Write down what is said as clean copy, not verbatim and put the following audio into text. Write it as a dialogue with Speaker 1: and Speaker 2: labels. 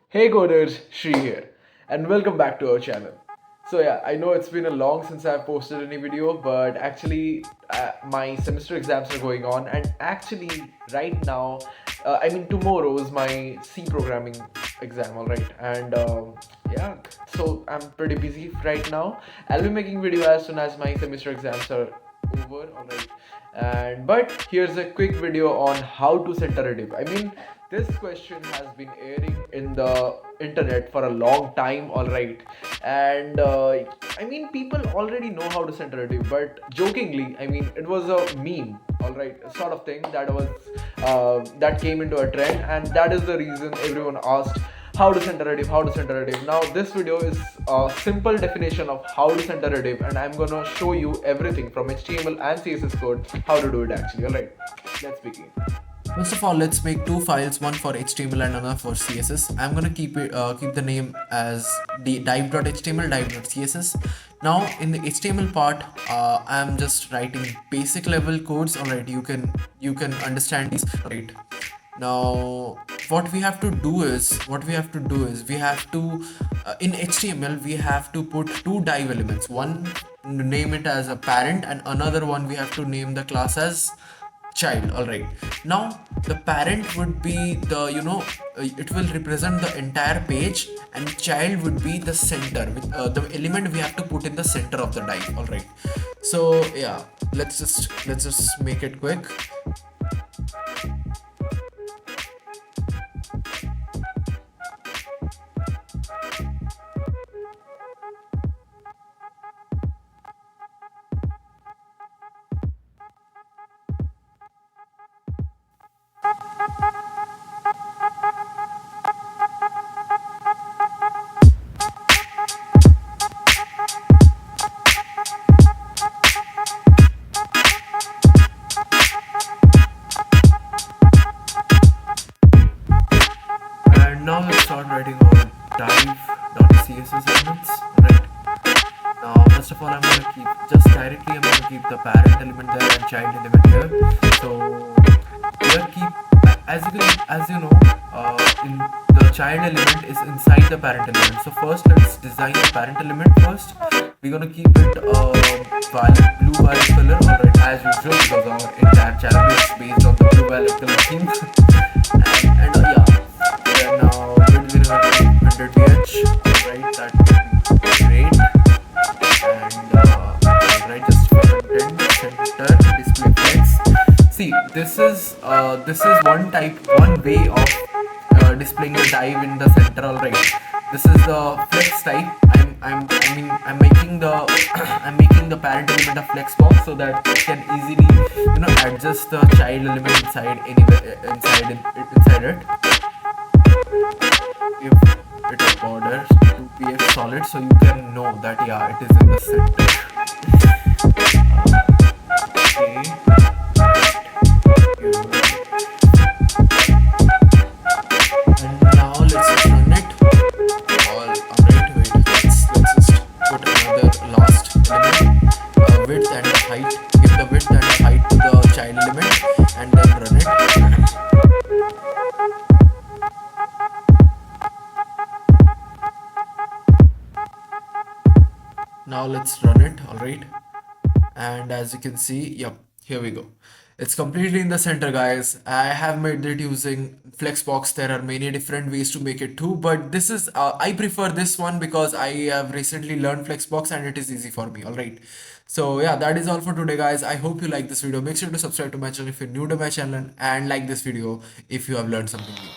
Speaker 1: Hey coders, Shri here, and welcome back to our channel. So yeah, I know it's been a long since I've posted any video, but actually my semester exams are going on, and actually right now, tomorrow is my C programming exam, alright, and yeah, so I'm pretty busy right now. I'll be making video as soon as my semester exams are over, alright. And but here's a quick video on how to center a div. This question has been airing in the internet for a long time, alright. And people already know how to center a div, but jokingly, it was a meme, alright, sort of thing that came into a trend, and that is the reason everyone asked how to center a div, how to center a div. Now this video is a simple definition of how to center a div, and I'm gonna show you everything from HTML and CSS code how to do it actually. Alright, let's begin.
Speaker 2: First of all, let's make two files, one for HTML and another for CSS. I'm gonna keep the name as div.html, div.css. Now in the HTML part, I'm just writing basic level codes. Alright, you can understand these. Right. Now what we have to do is we have to in HTML we have to put two div elements. One, name it as a parent, and another one we have to name the class as child. All right, now the parent would be the it will represent the entire page, and child would be the center with the element we have to put in the center of the div. All right, so yeah, let's just make it quick. And now let's start writing our div.css elements. Right. Now first of all, I'm gonna keep the parent element there and child element here. So here keep as you know, in the child element is inside the parent element. So first let's design the parent element first. We're gonna keep it blue violet color. Alright, as usual, because our entire channel is based on the blue violet color theme. and yeah. Then width will have 100 ph, right? That would be great. And right, just for content center display flex. See, this is one way of displaying the div in the center. All right, this is the flex type. I'm making the I'm making the parent element a Flexbox so that it can easily adjust the child element inside it. If it is border to px solid, so you can know that yeah, it is in the center. And now let's just run it. Alright, wait, let's just put another last element, width and height. Give the width and height to the child element and then run it. Now let's run it. All right, and as you can see, yep, here we go. It's completely in the center, guys. I have made it using Flexbox. There are many different ways to make it too, but this is I prefer this one because I have recently learned Flexbox and it is easy for me. All right, so yeah, that is all for today, guys. I hope you like this video. Make sure to subscribe to my channel if you're new to my channel, and like this video if you have learned something new.